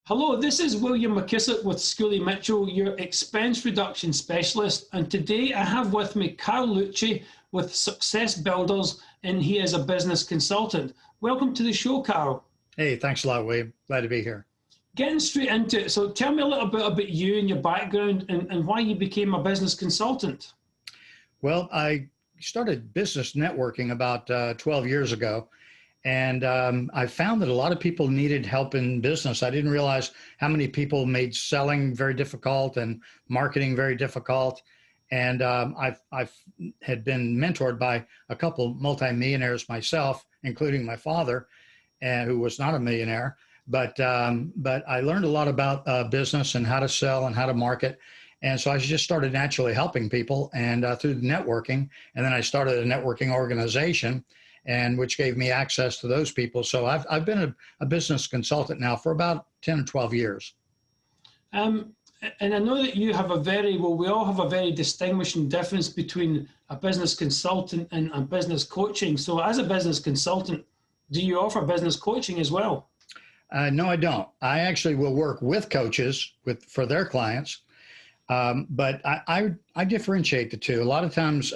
Hello, this is William McKissock with Schooley Mitchell, your expense reduction specialist. And today I have with me Carl Lucchi with Success Builders, and he is a business consultant. Welcome to the show, Carl. Hey, thanks a lot, William. Glad to be here. Getting straight into it. So tell me a little bit about you and your background and why you became a business consultant. Well, I started business networking about 12 years ago. And I found that a lot of people needed help in business. I didn't realize how many people made selling very difficult and marketing very difficult. And I've had been mentored by a couple multimillionaires myself, including my father, who was not a millionaire. But I learned a lot about business and how to sell and how to market. And so I just started naturally helping people and through networking. And then I started a networking organization, and which gave me access to those people. So I've been a business consultant now for about 10 or 12 years. And I know that you have we all have a very distinguishing difference between a business consultant and a business coaching. So as a business consultant, do you offer business coaching as well? No, I don't. I actually will work with coaches for their clients. But I differentiate the two. A lot of times,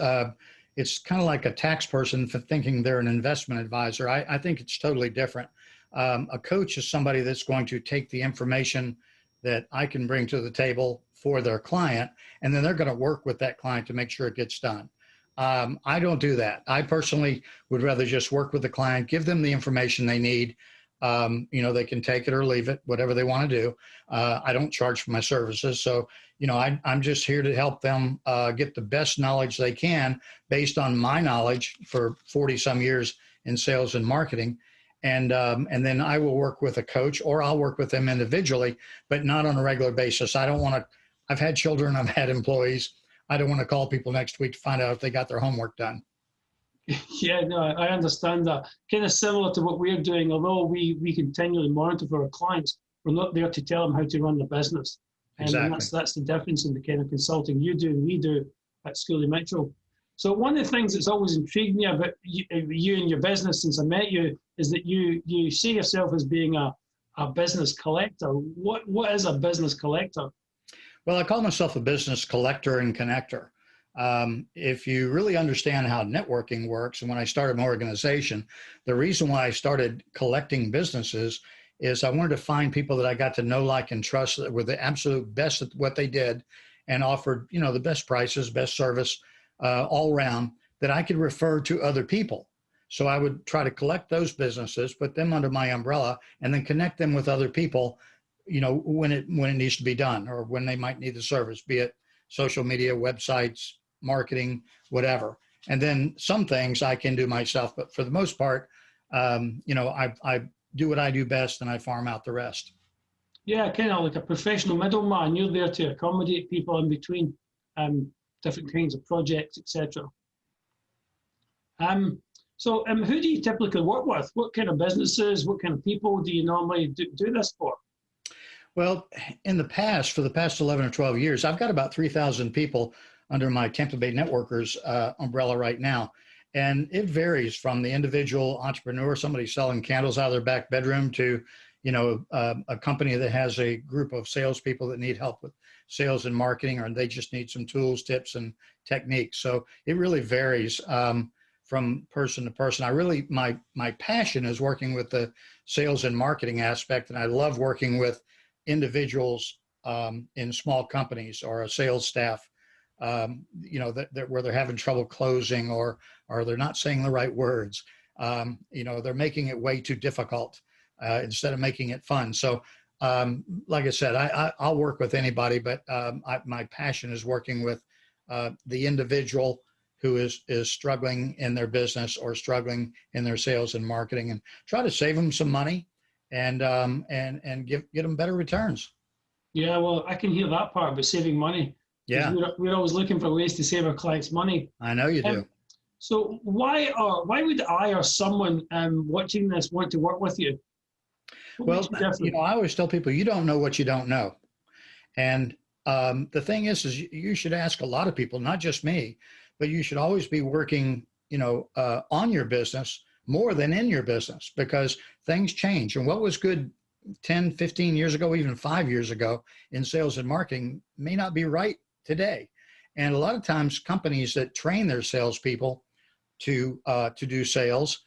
it's kind of like a tax person for thinking they're an investment advisor. I think it's totally different. A coach is somebody that's going to take the information that I can bring to the table for their client, and then they're going to work with that client to make sure it gets done. I don't do that. I personally would rather just work with the client, give them the information they need. They can take it or leave it, whatever they want to do. I don't charge for my services. So, I'm just here to help them get the best knowledge they can based on my knowledge for 40 some years in sales and marketing. And then I will work with a coach, or I'll work with them individually, but not on a regular basis. I don't want to, I've had children, I've had employees. I don't want to call people next week to find out if they got their homework done. Yeah, no, I understand that. Kind of similar to what we're doing, although we continually monitor for our clients, we're not there to tell them how to run the business. Exactly. And that's the difference in the kind of consulting you do and we do at Schooley Mitchell. So one of the things that's always intrigued me about you and your business since I met you is that you see yourself as being a business collector. What is a business collector? Well, I call myself a business collector and connector. If you really understand how networking works, and when I started my organization, the reason why I started collecting businesses is I wanted to find people that I got to know, like, and trust that were the absolute best at what they did and offered, the best prices, best service, all around, that I could refer to other people. So I would try to collect those businesses, put them under my umbrella, and then connect them with other people, when it needs to be done, or when they might need the service, be it social media, websites, marketing, whatever. And then some things I can do myself, but for the most part, I do what I do best and I farm out the rest. Yeah, kind of like a professional middleman. You're there to accommodate people in between different kinds of projects, etc. So who do you typically work with? What kind of businesses, what kind of people do you normally do this for? Well, in the past, for the past 11 or 12 years, I've got about 3,000 people under my Tampa Bay Networkers umbrella right now. And it varies from the individual entrepreneur, somebody selling candles out of their back bedroom, to, a company that has a group of salespeople that need help with sales and marketing, or they just need some tools, tips, and techniques. So it really varies from person to person. My passion is working with the sales and marketing aspect, and I love working with individuals in small companies or a sales staff, where they're having trouble closing, or they're not saying the right words. They're making it way too difficult instead of making it fun. So, like I said, I'll work with anybody, but my passion is working with the individual who is struggling in their business or struggling in their sales and marketing, and try to save them some money and get them better returns. Yeah, well, I can hear that part about saving money. Yeah, we're always looking for ways to save our clients money. I know you do. So why would I or someone watching this want to work with you? Well, I always tell people, you don't know what you don't know. And the thing is you should ask a lot of people, not just me, but you should always be working, on your business more than in your business, because things change. And what was good 10, 15 years ago, even 5 years ago in sales and marketing may not be right today. And a lot of times companies that train their salespeople to do sales,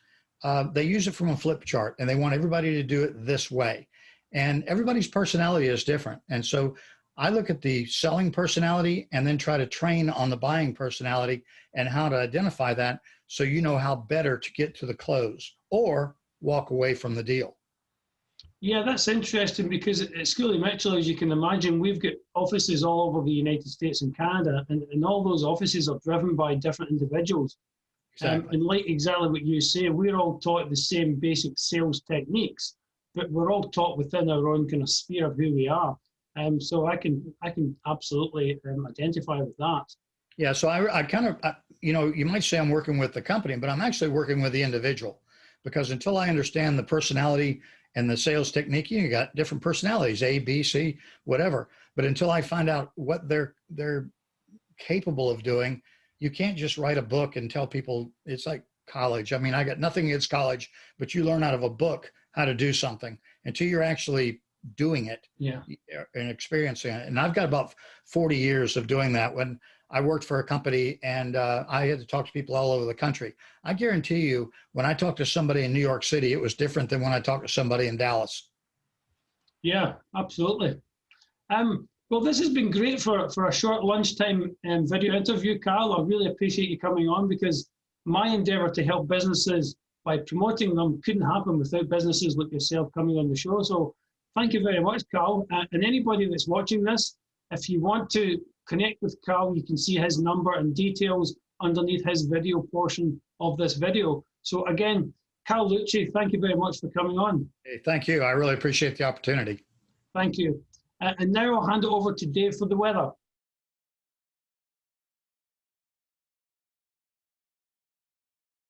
they use it from a flip chart and they want everybody to do it this way. And everybody's personality is different. And so I look at the selling personality and then try to train on the buying personality and how to identify that so you know how better to get to the close or walk away from the deal. Yeah, that's interesting because at Schooley Mitchell, as you can imagine, we've got offices all over the United States and Canada, and all those offices are driven by different individuals. Exactly. And like exactly what you say, we're all taught the same basic sales techniques, but we're all taught within our own kind of sphere of who we are. So I can absolutely identify with that. Yeah, so I kind of, you might say I'm working with the company, but I'm actually working with the individual, because until I understand the personality and the sales technique, you got different personalities, A, B, C, whatever. But until I find out what they're capable of doing, you can't just write a book and tell people. It's like college. I mean, I got nothing against college, but you learn out of a book how to do something until you're actually doing it, yeah, and experiencing it. And I've got about 40 years of doing that. When I worked for a company and I had to talk to people all over the country, I guarantee you, when I talked to somebody in New York City, it was different than when I talked to somebody in Dallas. Yeah, absolutely. Well, this has been great for a short lunchtime video interview, Carl. I really appreciate you coming on, because my endeavor to help businesses by promoting them couldn't happen without businesses like yourself coming on the show. So thank you very much, Carl. And anybody that's watching this, if you want to connect with Carl, you can see his number and details underneath his video portion of this video. So again, Carl Lucchi, thank you very much for coming on. Hey, thank you. I really appreciate the opportunity. Thank you. And now I'll hand it over to Dave for the weather.